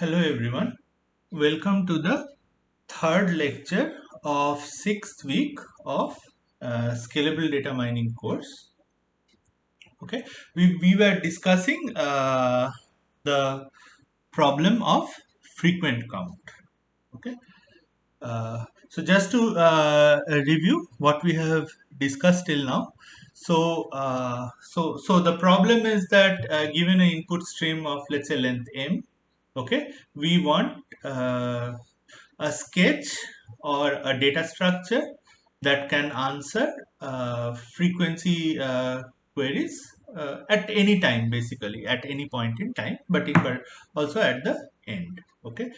Hello everyone, welcome to the third lecture of sixth week of Scalable Data Mining course. Okay, we were discussing the problem of frequent count. Okay, so just to review what we have discussed till now. So the problem is that given an input stream of, let's say, length m, okay, we want a sketch or a data structure that can answer frequency queries at any time, basically at any point in time, but also at the end. Okay,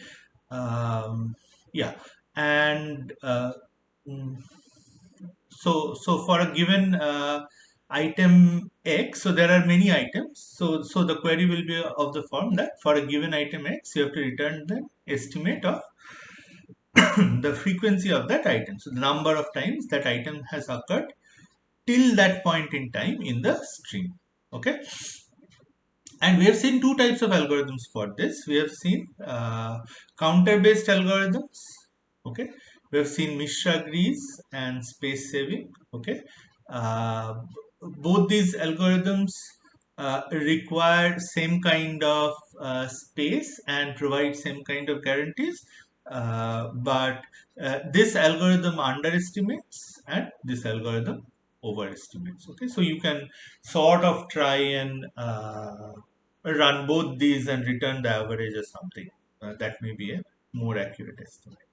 yeah, and mm, so for a given item X, so there are many items. So the query will be of the form that for a given item X, you have to return the estimate of the frequency of that item. So the number of times that item has occurred till that point in time in the string. Okay. And we have seen two types of algorithms for this. We have seen counter-based algorithms. Okay. We have seen Mishra-Greaves and space saving. Okay. Uh, Both these algorithms require same kind of space and provide same kind of guarantees. But this algorithm underestimates and this algorithm overestimates. Okay, so you can sort of try and run both these and return the average or something. That may be a more accurate estimate.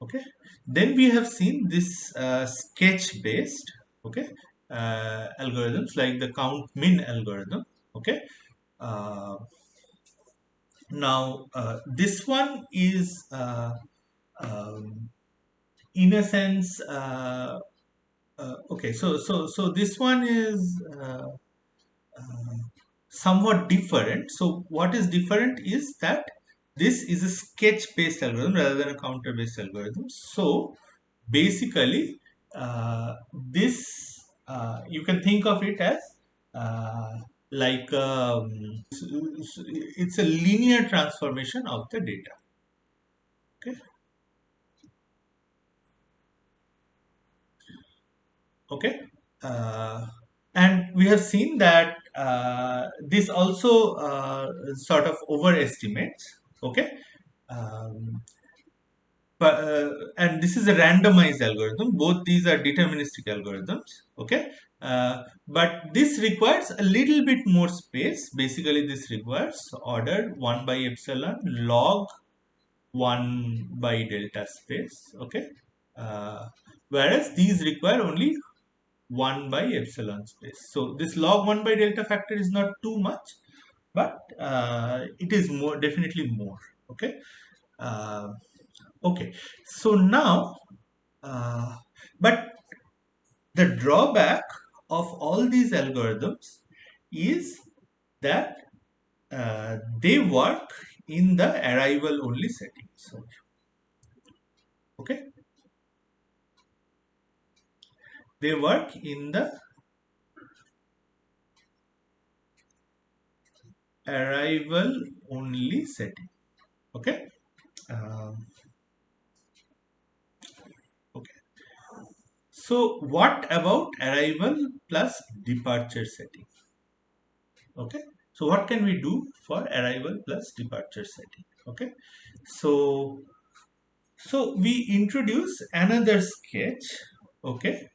Okay, then we have seen this sketch based, okay, algorithms like the count min algorithm. Okay, uh, now this one is um, in a sense okay, so this one is somewhat different. So what is different is that this is a sketch-based algorithm rather than a counter-based algorithm. So basically, this you can think of it as uh, like it's a linear transformation of the data. Okay. Okay. Uh, and we have seen that this also sort of overestimates. Okay. Um, and this is a randomized algorithm. Both these are deterministic algorithms. Okay. But this requires a little bit more space. Basically, this requires order 1 by epsilon log 1 by delta space. Okay. Whereas these require only 1 by epsilon space. So this log 1 by delta factor is not too much, but it is more, definitely more. Okay. Uh, okay. So now, uh, but the drawback of all these algorithms is that they work in the arrival only settings. Okay. They work in the arrival only setting. Okay. Um, okay. So what about arrival plus departure setting? Okay. So what can we do for arrival plus departure setting? Okay. So we introduce another sketch. Okay.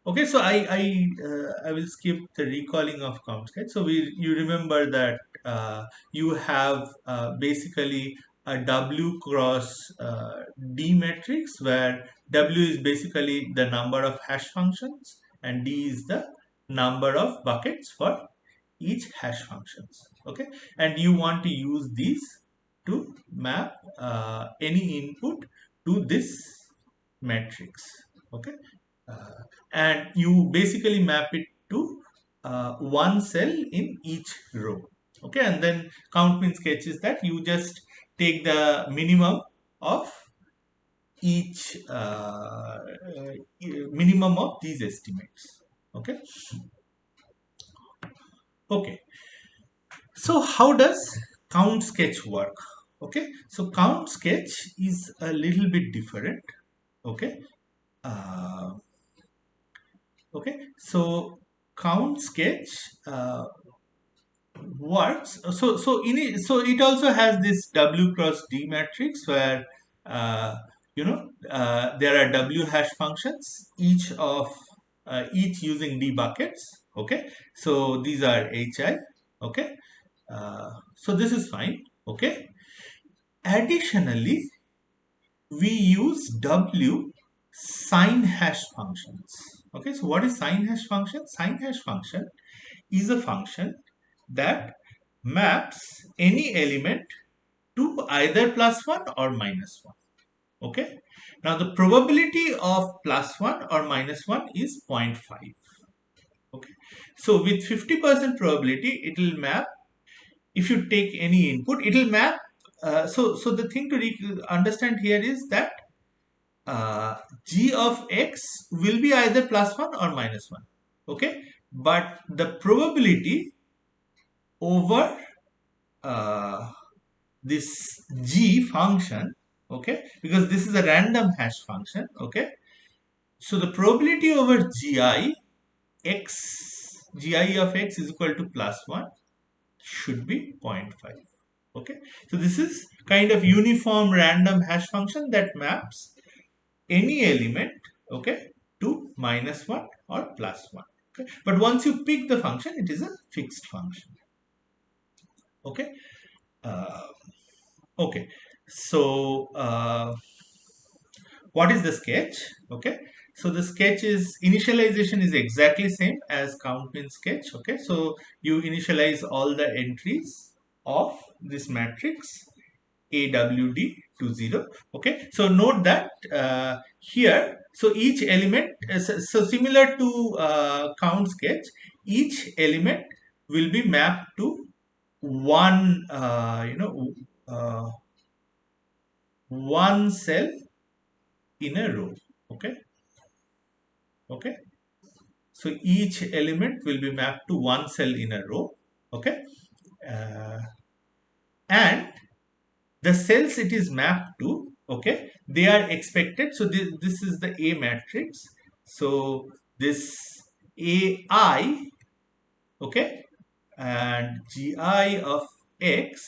Okay. So I will skip the recalling of count sketch. So you remember that you have basically a W cross D matrix where W is basically the number of hash functions and D is the number of buckets for each hash functions. Okay, and you want to use these to map any input to this matrix. Okay, uh, and you basically map it to one cell in each row. Okay, and then count min sketch is that you just take the minimum of each minimum of these estimates. Okay. Okay. So how does count sketch work? Okay, so count sketch is a little bit different. Okay, uh, okay, so count sketch works. So it also has this W cross D matrix where there are W hash functions, each using D buckets. Okay, so these are HI. Okay, so this is fine. Okay, additionally, we use W sign hash functions. Okay, so what is sign hash function? Sign hash function is a function that maps any element to either plus 1 or minus 1. Okay, now the probability of plus 1 or minus 1 is 0.5. Okay, so with 50% probability it will map. If you take any input, it will map. So the thing to understand here is that uh, g of x will be either plus 1 or minus 1. Okay, but the probability over uh, this g function, okay, because this is a random hash function. Okay, so the probability over gi of x is equal to plus 1 should be 0.5. Okay, so this is kind of uniform random hash function that maps any element, okay, to minus 1 or plus 1. Okay, but once you pick the function, it is a fixed function. Okay, uh, okay, so what is the sketch? Okay, so the sketch is initialization is exactly same as count min sketch. Okay, so you initialize all the entries of this matrix AWD to 0. Okay, so note that here, so each element, so similar to count sketch, each element will be mapped to one, one cell in a row. Okay, okay, so each element will be mapped to one cell in a row. Okay, uh, and the cells it is mapped to, okay, they are expected. So this is the A matrix. So this AI, okay, and GI of X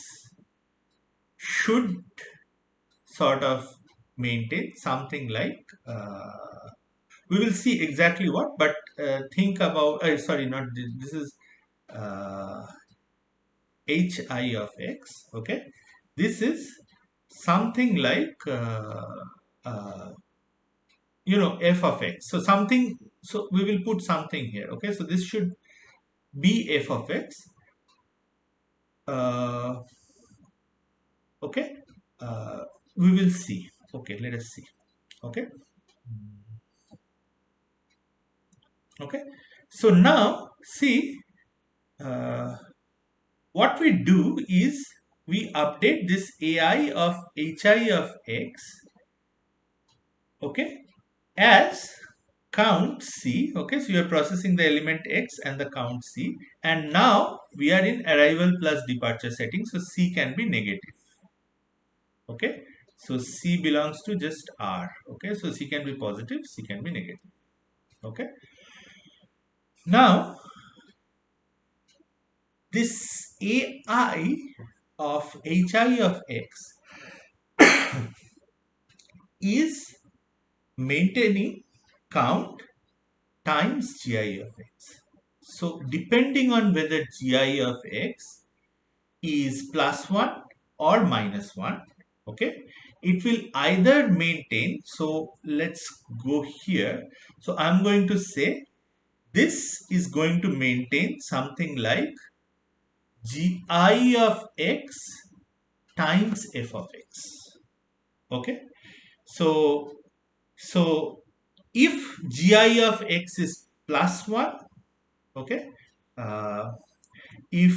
should sort of maintain something like we will see exactly what, but think about sorry, not this is uh, hi of x. Okay, this is something like uh, f of x. So something, so we will put something here. Okay, so this should be f of x. uh, okay, uh, we will see. Okay, let us see. Okay, okay, so now see, uh, what we do is we update this ai of hi of x, okay, as count c. Okay, so you are processing the element x and the count c, and now we are in arrival plus departure setting, so c can be negative. Okay, so c belongs to just r. Okay, so c can be positive, c can be negative. Okay, now this ai of hi of x is maintaining count times gi of x. So depending on whether gi of x is plus 1 or minus 1, okay, it will either maintain. So let's go here. So I'm going to say this is going to maintain something like gi of x times f of x. Okay, so if gi of x is plus 1, okay, uh, if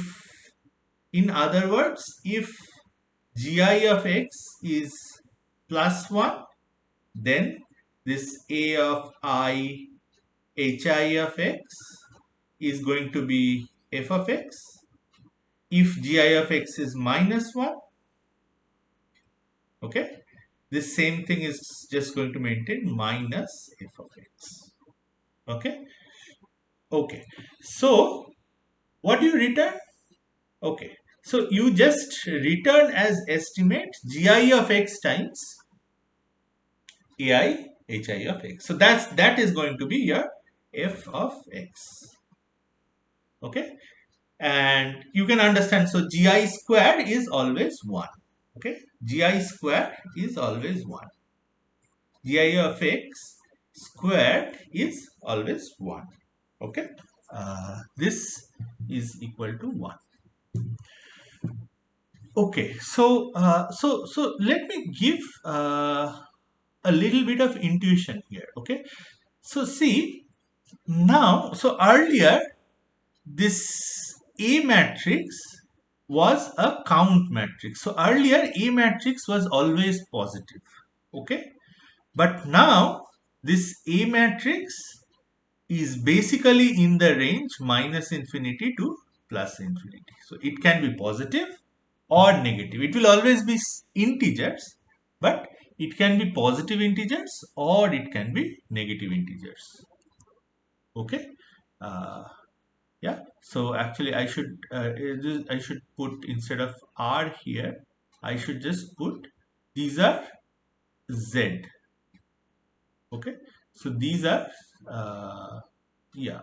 in other words, if gi of x is plus 1, then this a of I hi of x is going to be f of x. if gi of x is minus 1, okay, this same thing is just going to maintain minus f of x. Okay, okay. So what do you return? Okay, so you just return as estimate gi of x times ai hi of x. So that is going to be your f of x. Okay, and you can understand. So gi squared is always 1. Okay, gi squared is always 1. Gi of x squared is always 1. Okay, this is equal to 1. Okay, so let me give a little bit of intuition here. Okay, so see now, so earlier this A matrix was a count matrix. So earlier A matrix was always positive. Okay, but now this A matrix is basically in the range minus infinity to plus infinity. So it can be positive or negative. It will always be integers, but it can be positive integers or it can be negative integers. Okay. Uh, yeah. So actually, I should put, instead of r here, I should just put these are z. Okay. So these are yeah,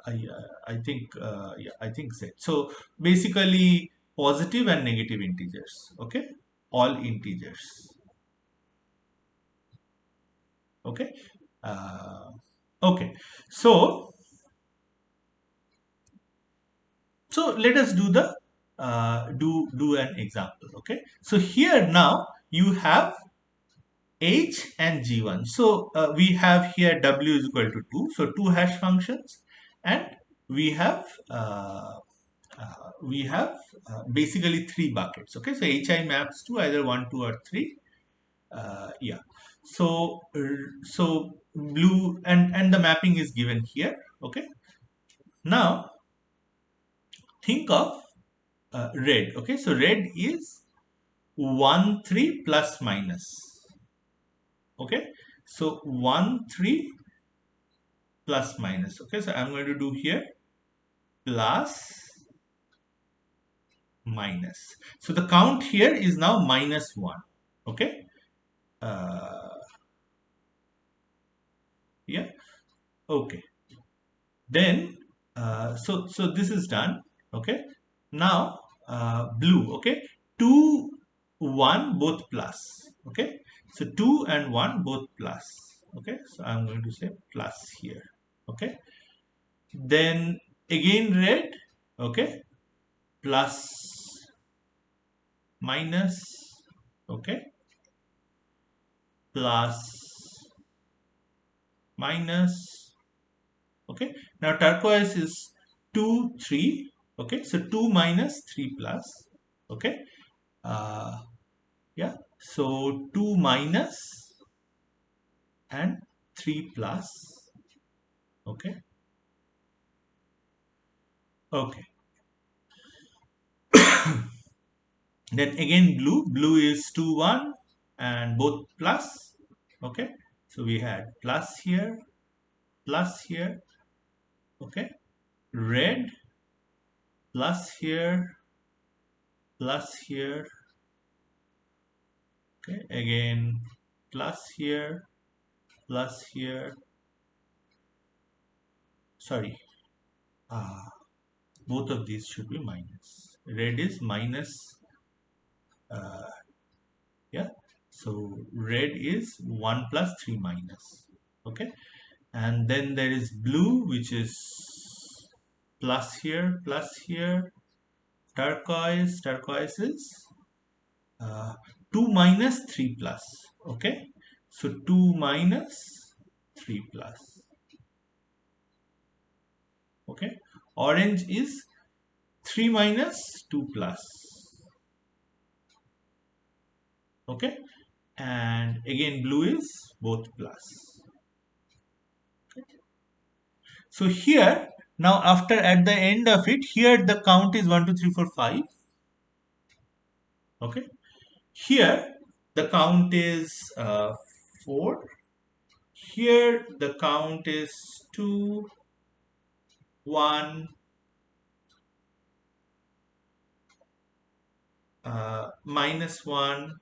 I think yeah, I think z. So basically positive and negative integers. Okay, all integers. Okay, uh, okay. So let us do the do an example. Okay, so here now you have h and g1. So we have here w is equal to 2. So two hash functions, and we have basically three buckets. Okay, so hi maps to either 1, 2, or 3. Yeah. So blue, and the mapping is given here. Okay. Now think of red. Okay, so red is 1, 3 plus minus. Okay, so 1, 3 plus minus. Okay, so I'm going to do here plus minus. So the count here is now minus 1. Okay. Uh, yeah. Okay. Then so this is done. Okay. Now blue. Okay. 2, 1 both plus. Okay. So 2 and 1 both plus. Okay. So I'm going to say plus here. Okay. Then again red. Okay. Plus minus. Okay. Plus minus. Okay, now turquoise is 2, 3. Okay, so 2 minus 3 plus. Okay, uh, yeah, so 2 minus and 3 plus. Okay, okay, then again blue is 2, 1 and both plus. Okay, so we had plus here, plus here. Okay, red plus here, plus here. Okay, again plus here, plus here. Sorry, both of these should be minus. Red is minus, yeah. So red is 1 plus 3 minus. Okay, and then there is blue, which is plus here, plus here. Turquoise is 2 minus 3 plus. Okay, so 2 minus 3 plus. Okay, orange is 3 minus 2 plus. Okay, and again blue is both plus. So here now, after at the end of it, here the count is 1, 2, 3, 4, 5. Okay. Here the count is 4. Here the count is 2, 1, -1.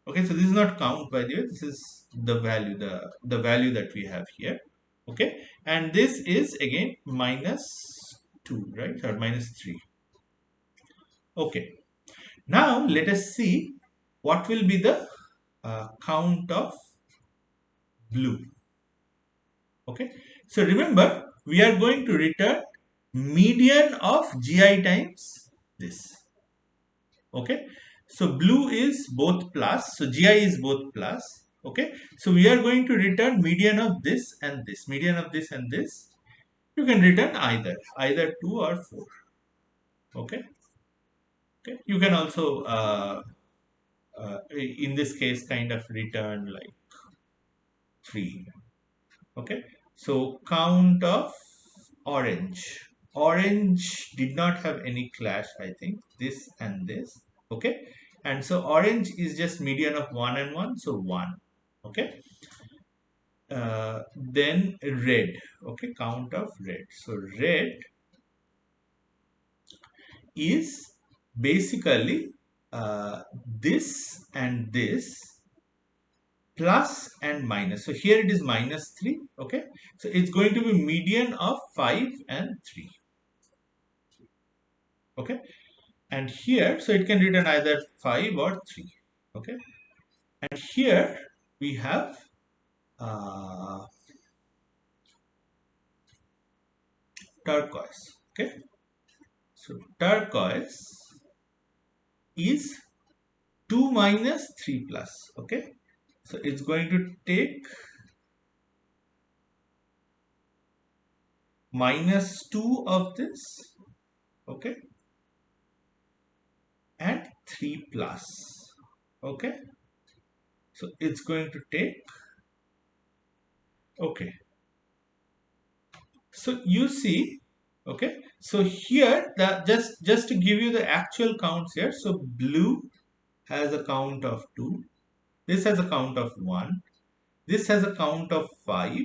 Okay, so this is not count, by the way. This is the value, the value that we have here. Okay, and this is again -2, right, or -3. Okay, now let us see what will be the count of blue. Okay, so remember we are going to return median of gi times this. Okay, so blue is both plus, so gi is both plus. Okay, so we are going to return median of this and this, median of this and this. You can return either 2 or 4. Okay, okay, you can also in this case kind of return like 3. Okay, so count of orange. Orange did not have any clash, I think, this and this. Okay, and so orange is just median of 1 and 1, so 1. Okay, then red. Okay, count of red. So red is basically this and this plus and minus. So here it is -3. Okay, so it's going to be median of 5 and 3. Okay, and here, so it can return either 5 or 3. Okay, and here we have uh, turquoise. Okay, so turquoise is 2 minus 3 plus. Okay, so it's going to take -2 of this. Okay, and 3 plus. Okay, so it's going to take. Okay, so you see. Okay, so here the just to give you the actual counts here. So blue has a count of 2, this has a count of 1, this has a count of 5,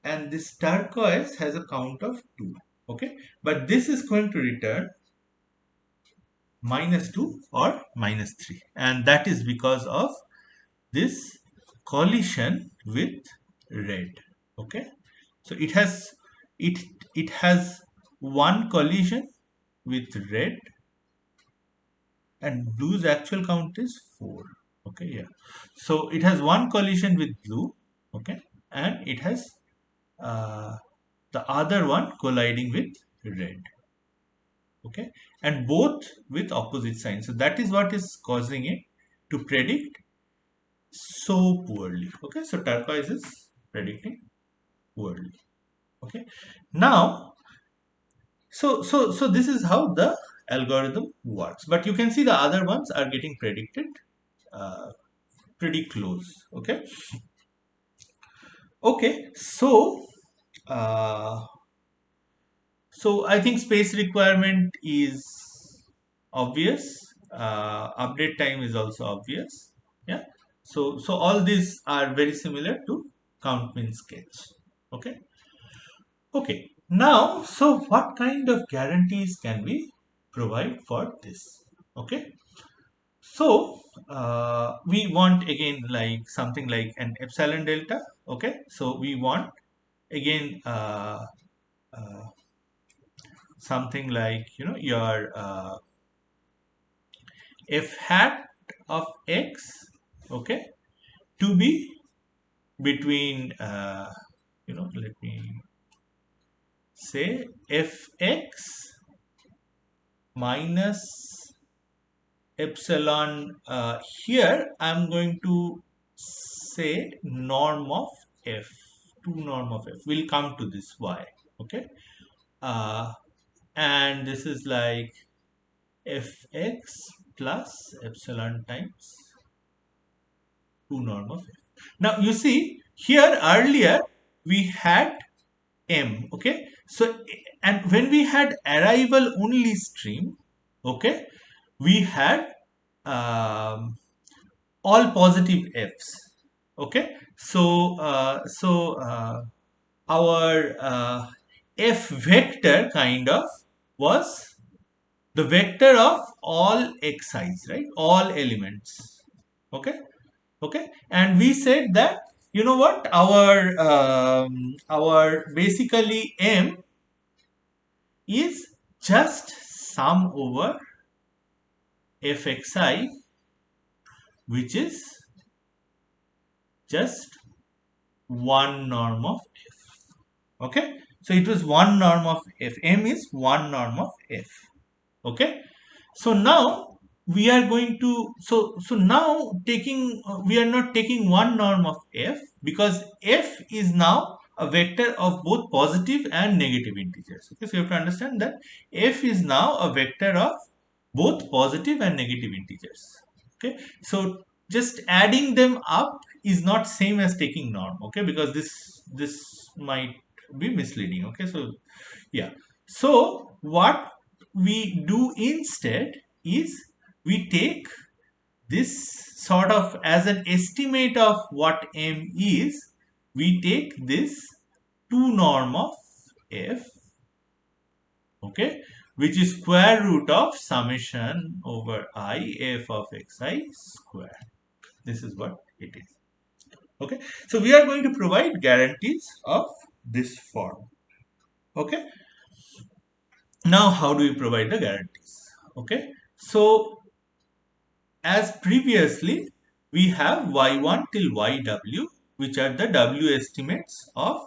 and this turquoise has a count of 2. Okay, but this is going to return -2 or -3, and that is because of this collision with red. Okay, so it it has one collision with red, and blue's actual count is 4. Okay, yeah, so it has one collision with blue. Okay, and it has uh, the other one colliding with red. Okay, and both with opposite signs, so that is what is causing it to predict so poorly. Okay, so turquoise is predicting poorly. Okay, now so this is how the algorithm works, but you can see the other ones are getting predicted uh, pretty close. Okay, okay, uh, so I think space requirement is obvious. Update time is also obvious. Yeah. So all these are very similar to count min sketch. Okay. Okay. Now, so what kind of guarantees can we provide for this? Okay. So we want again like something like an epsilon delta. Okay. So we want again uh, something like your f hat of x, okay, to be between let me say fx minus epsilon. Here I'm going to say norm of f, to norm of f. We'll come to this y. Okay, uh, and this is like fx plus epsilon times 2 norm of f. Now you see here earlier we had m. Okay, so and when we had arrival only stream, okay, we had um, all positive f's. Okay, our f vector kind of was the vector of all xi's, right? All elements. Okay, okay, and we said that, you know what, our basically m is just sum over fxi, which is just one norm of f. Okay, so it was one norm of f. M is one norm of f. Okay, so now we are going to, so now taking we are not taking one norm of f, because f is now a vector of both positive and negative integers. Okay, so you have to understand that f is now a vector of both positive and negative integers. Okay, so just adding them up is not same as taking norm. Okay, because this might be misleading. Okay, so yeah, so what we do instead is we take this sort of as an estimate of what m is, we take this 2 norm of f, okay, which is square root of summation over I f of xi square. This is what it is. Okay, so we are going to provide guarantees of this form. Okay, now how do we provide the guarantees? Okay, so as previously, we have y1 till yw, which are the w estimates of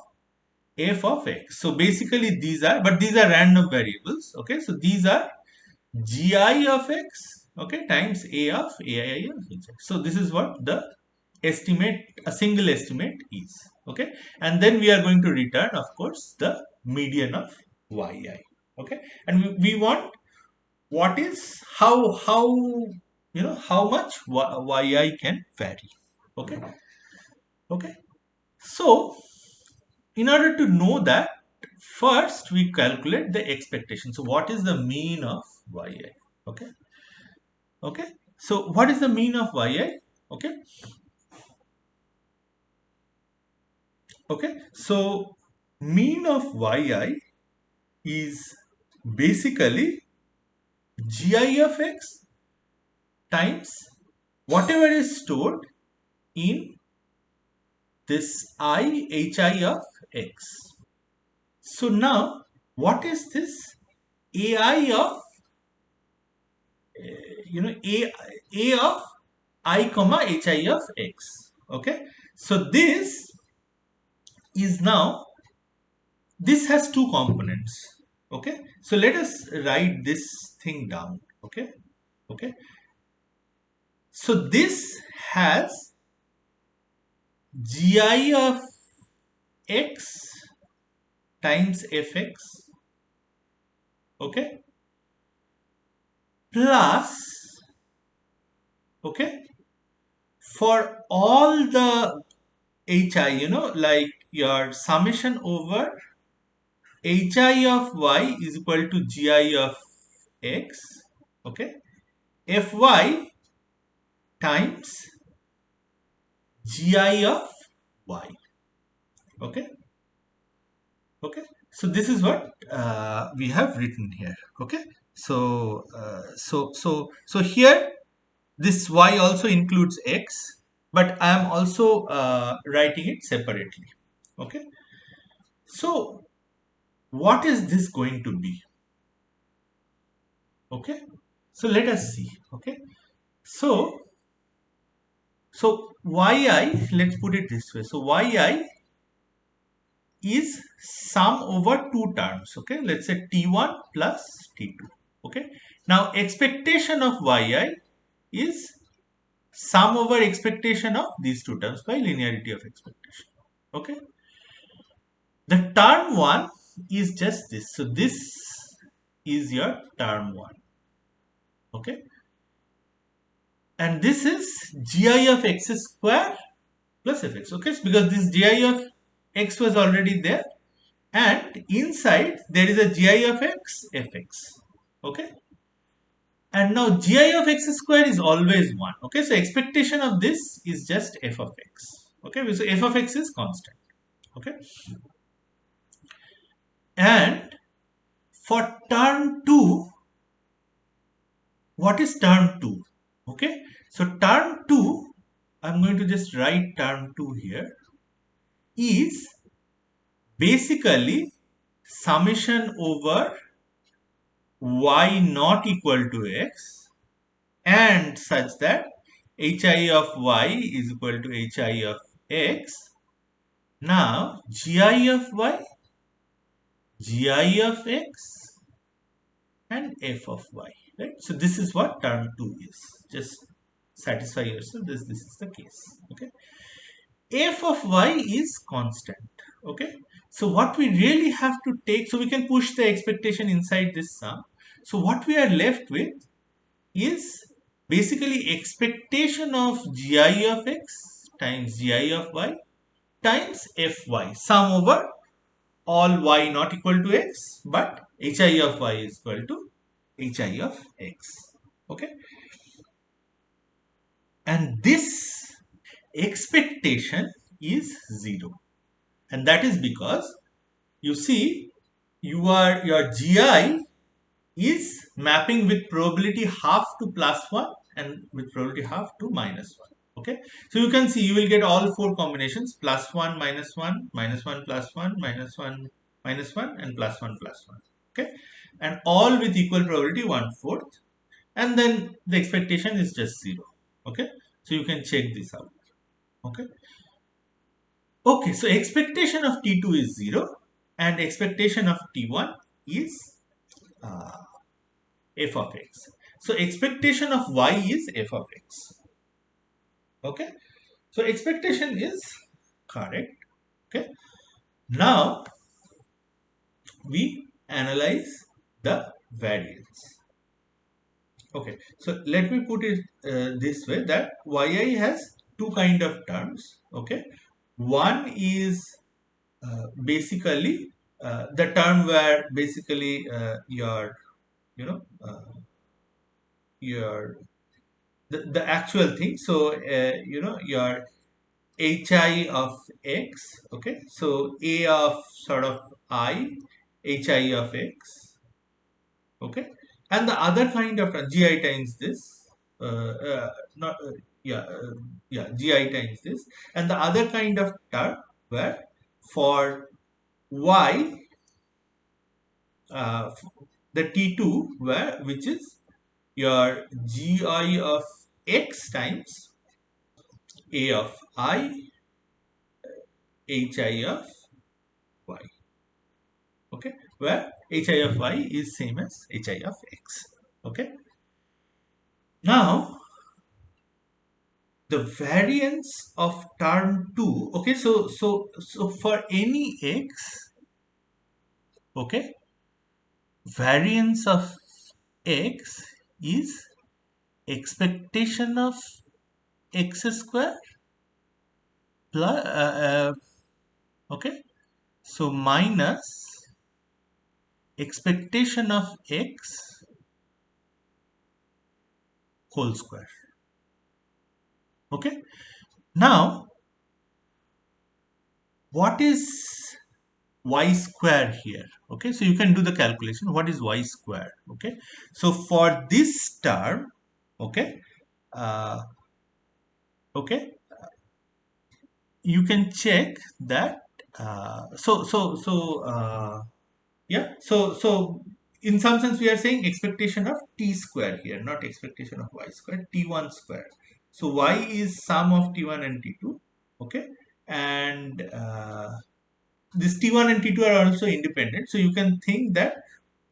f of x. So basically these are, but these are random variables. Okay, so these are gi of x, okay, times a of ai of x. So this is what the estimate, a single estimate is. Okay, and then we are going to return, of course, the median of yi. Okay, and we want what is how how much yi can vary. Okay, okay, so in order to know that, first we calculate the expectation. So what is the mean of yi? Okay, okay, so what is the mean of yi? Okay, okay, so mean of yi is basically gi of x times whatever is stored in this hi of x. So now, what is this ai of a of I comma hi of x? Okay, so is now this has two components. Okay, so let us write this thing down. Okay, okay, so this has gi of x times fx, okay, plus, okay, for all the hi, like your summation over hi of y is equal to gi of x, okay, fy times gi of y. Okay, okay, so this is what we have written here. Okay, so here this y also includes x, but I am also writing it separately. Okay, so what is this going to be? Okay, so let us see. Okay, so yi, let's put it this way. So yi is sum over two terms. Okay, let's say t1 plus t2. Okay, now expectation of yi is sum over expectation of these two terms by linearity of expectation. Okay, the term 1 is just this. So this is your term 1. Okay, and this is gi of x square plus fx. Okay, so because this gi of x was already there, and inside there is a gi of x fx. Okay, And now gi of x square is always 1. Okay, so expectation of this is just f of x. Okay, so f of x is constant. Okay, and for term 2, what is term 2? Okay, so term 2, I'm going to just write term 2 here, is basically summation over y not equal to x and such that hi of y is equal to hi of x. Now gi of y, gi of x, and f of y, right? So this is what term 2 is. Just satisfy yourself this is the case. Okay, f of y is constant. Okay, so what we really have to take, so we can push the expectation inside this sum. So what we are left with is basically expectation of gi of x times gi of y times fy, sum over all y not equal to x, but hi of y is equal to hi of x. Okay, and this expectation is 0, and that is because you see your gi is mapping with probability half to +1 and with probability half to -1. Okay, so you can see you will get all four combinations: +1 -1, -1 +1, -1 -1, and +1 +1. Okay, and all with equal probability 1/4, and then the expectation is just 0. Okay, so you can check this out. Okay, okay, so expectation of T2 is 0 and expectation of T1 is uh, f of x. So expectation of y is f of x. Okay, so expectation is correct. Okay, now we analyze the variance. Okay, so let me put it this way, that yi has two kind of terms. Okay, one is basically the term where basically you know your the actual thing. So your hi of x. Okay, so a of sort of I, hi of x. Okay, and the other kind of gi times this, not yeah yeah gi times this, and the other kind of term where for y uh, the T2 where, which is your gi of x times a of I, hi of y. Okay, where hi of y is same as hi of x. Okay, now the variance of term 2. Okay, so for any x, okay, variance of x is expectation of x square plus okay, so minus expectation of x whole square. Okay, now what is y square here? Okay, so you can do the calculation. What is y square? Okay, so for this term, okay, uh, okay, you can check that. Yeah, so in some sense we are saying expectation of t square here, not expectation of y square, t1 square. So y is sum of t1 and t2. Okay, and this t1 and t2 are also independent, so you can think that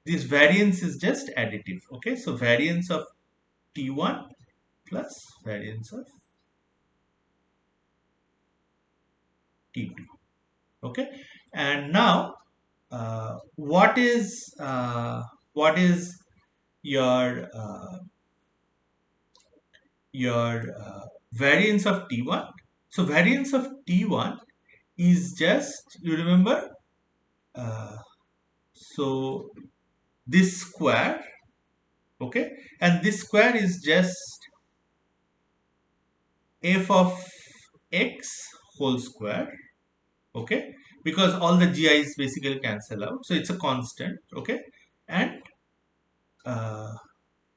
this variance is just additive. Okay, so variance of t1 plus variance of t2. Okay, and now what is your variance of t1? So variance of t1 is just, you remember, uh, so this square. Okay, and this square is just f of x whole square. Okay, because all the gi's basically cancel out, so it's a constant. Okay, and uh,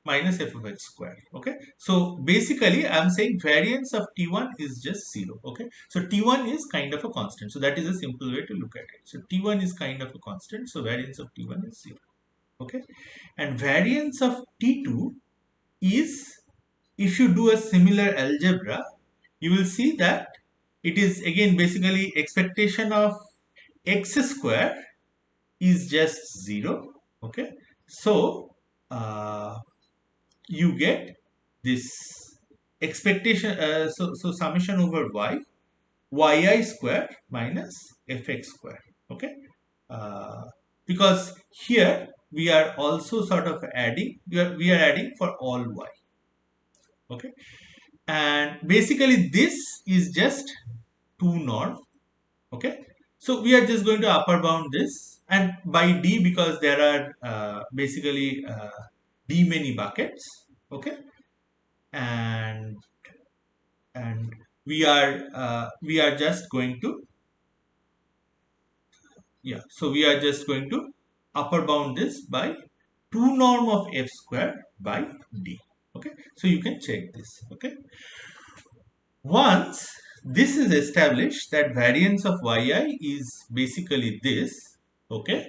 minus f of x square. Okay, so basically I'm saying variance of t1 is just 0. Okay, so t1 is kind of a constant, so that is a simple way to look at it. So t1 is kind of a constant, so variance of t1 is 0. Okay, and variance of t2 is, if you do a similar algebra, you will see that it is again basically expectation of x square is just 0. Okay, so you get this expectation, so summation over yi square minus fx square. Okay, uh, because here we are also sort of adding, we are adding for all y. Okay, and basically this is just 2 norm. Okay, so we are just going to upper bound this, and by d, because there are basically d many buckets. Okay, and we are just going to, yeah, so we are just going to upper bound this by 2 norm of f square by d. Okay, so you can check this. Okay, once this is established that variance of yi is basically this. Okay,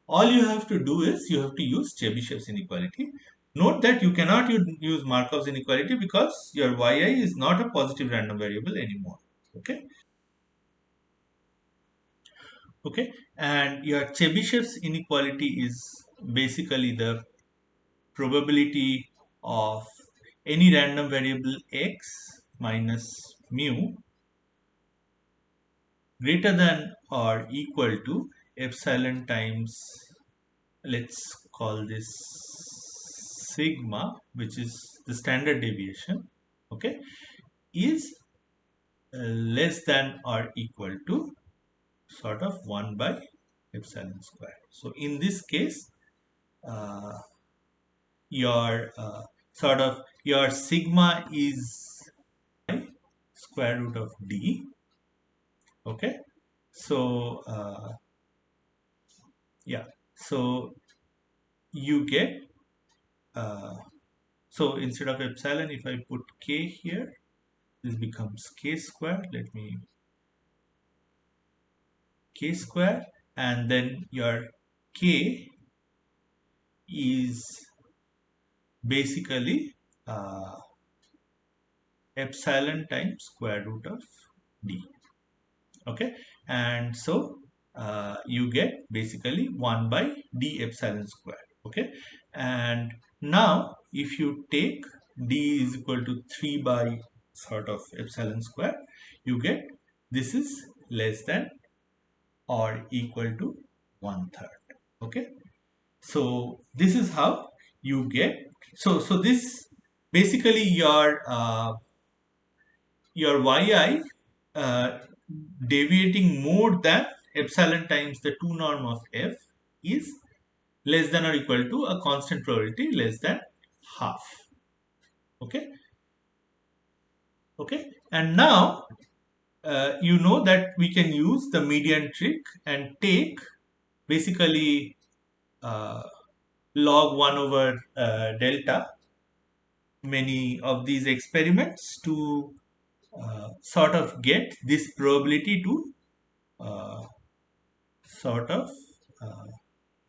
all you have to do is you have to use Chebyshev's inequality. Note that you cannot use Markov's inequality because your yi is not a positive random variable anymore. Okay, okay, and your Chebyshev's inequality is basically the probability of any random variable x minus mu greater than or equal to epsilon times, let's call this sigma, which is the standard deviation. Okay, is less than or equal to sort of 1 by epsilon square. So in this case, uh, your sort of your sigma is square root of d. Okay, so yeah, so you get so instead of epsilon, if I put k here, this becomes k square. Let me k square, and then your k is basically epsilon times square root of d. Okay, and so you get basically 1 by d epsilon square. Okay, and now if you take d is equal to 3 by sort of epsilon square, you get this is less than or equal to 1/3. Okay, so this is how you get, so this basically your yi uh, deviating more than epsilon times the 2 norm of f is less than or equal to a constant probability less than half. Okay, okay, and now you know that we can use the median trick and take basically log 1 over delta many of these experiments to sort of get this probability to uh, sort of uh,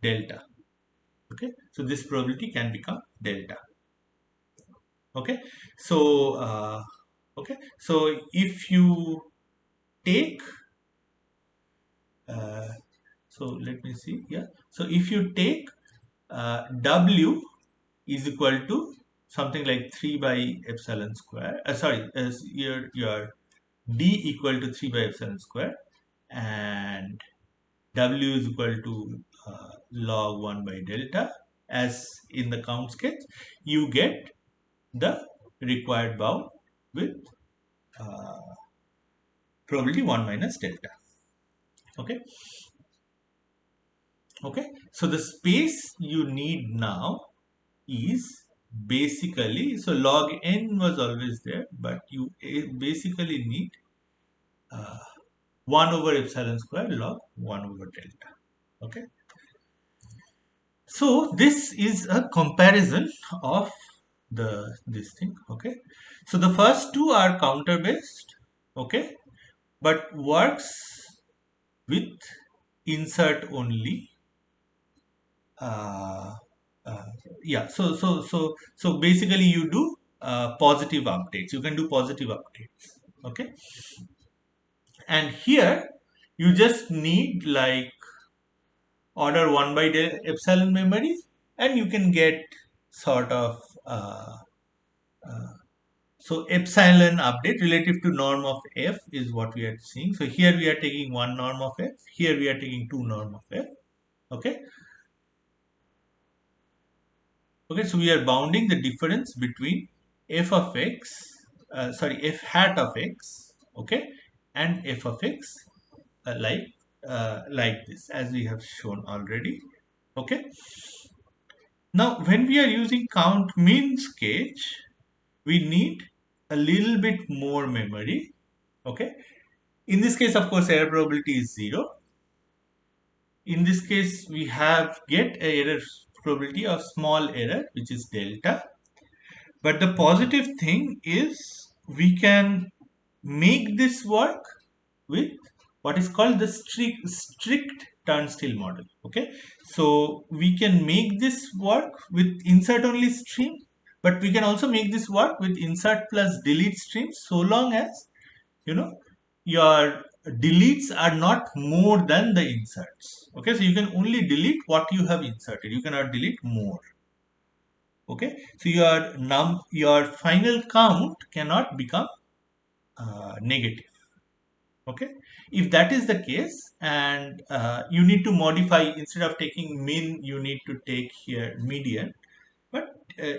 delta. Okay, so this probability can become delta. Okay, so okay, so if you take uh, so let me see, yeah, so if you take w is equal to something like 3 by epsilon square, sorry, as your d equal to 3 by epsilon square, and w is equal to log 1 by delta as in the count sketch, you get the required bound with probability 1 minus delta. Okay, okay, so the space you need now is basically, so log n was always there, but you basically need 1 over epsilon square log 1 over delta. Okay. So this is a comparison of this thing. Okay. So the first two are counter based. Okay. But works with insert only. Uh, uh, yeah. So basically you do positive updates. You can do positive updates. Okay. And here you just need like order 1 by epsilon memory, and you can get sort of so epsilon update relative to norm of f is what we are seeing. So here we are taking one norm of f, here we are taking two norm of f. Okay. Okay, so we are bounding the difference between f of x, sorry, f hat of x, okay, and f of x, like this, as we have shown already. Okay. Now, when we are using count min sketch, we need a little bit more memory. Okay. In this case, of course, error probability is 0. In this case, we have get a error probability of small error, which is delta. But the positive thing is we can make this work with what is called the strict turnstile model. Okay, so we can make this work with insert only stream, but we can also make this work with insert plus delete stream, so long as you know your deletes are not more than the inserts. Okay, so you can only delete what you have inserted, you cannot delete more. Okay, so your final count cannot become negative. Okay, if that is the case, and you need to modify, instead of taking min you need to take here median, but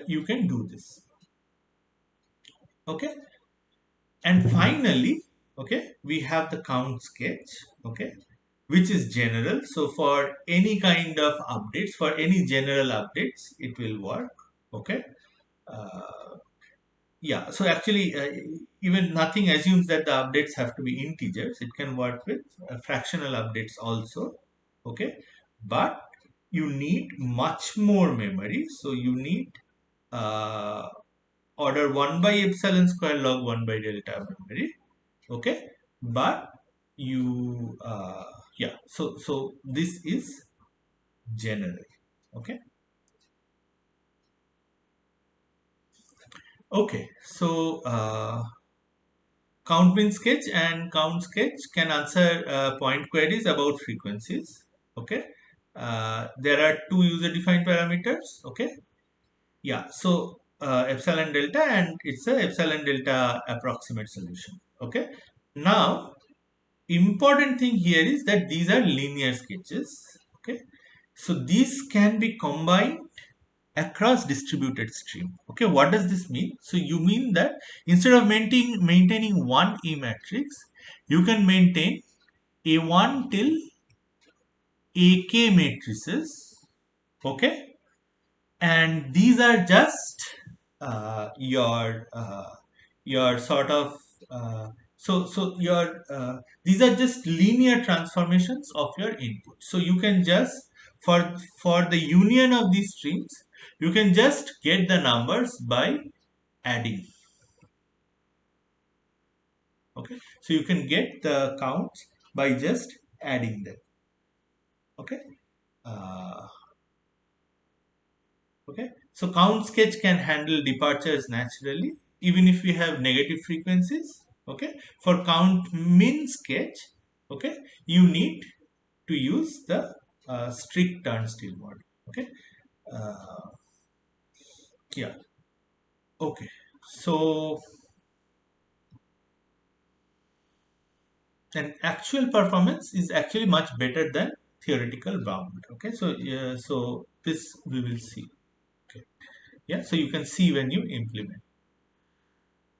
you can do this. Okay, and finally, okay, we have the count sketch, okay, which is general. So for any kind of updates, for any general updates, it will work. Okay. uh, Yeah, so actually, even nothing assumes that the updates have to be integers. It can work with fractional updates also. Okay, but you need much more memory. So you need uh, order 1 by epsilon square log 1 by delta memory. Okay, but you, yeah, so this is general. Okay. Okay, so count min sketch and count sketch can answer point queries about frequencies. Okay. There are two user defined parameters. Okay. Yeah. So epsilon delta, and it's a epsilon delta approximate solution. Okay. Now, important thing here is that these are linear sketches. Okay. So these can be combined across distributed stream. Okay, what does this mean? So you mean that instead of maintaining one E matrix, you can maintain A1 till AK matrices. Okay, and these are just your sort of these are just linear transformations of your input. So you can just, for the union of these strings, you can just get the numbers by adding. Okay, so you can get the counts by just adding them. Okay. uh, Okay, so count sketch can handle departures naturally, even if we have negative frequencies. Okay, for count min sketch, okay, you need to use the strict turnstile model. Okay, uh, yeah, okay, so an actual performance is actually much better than theoretical bound. Okay, so this we will see. Okay, yeah, so you can see when you implement.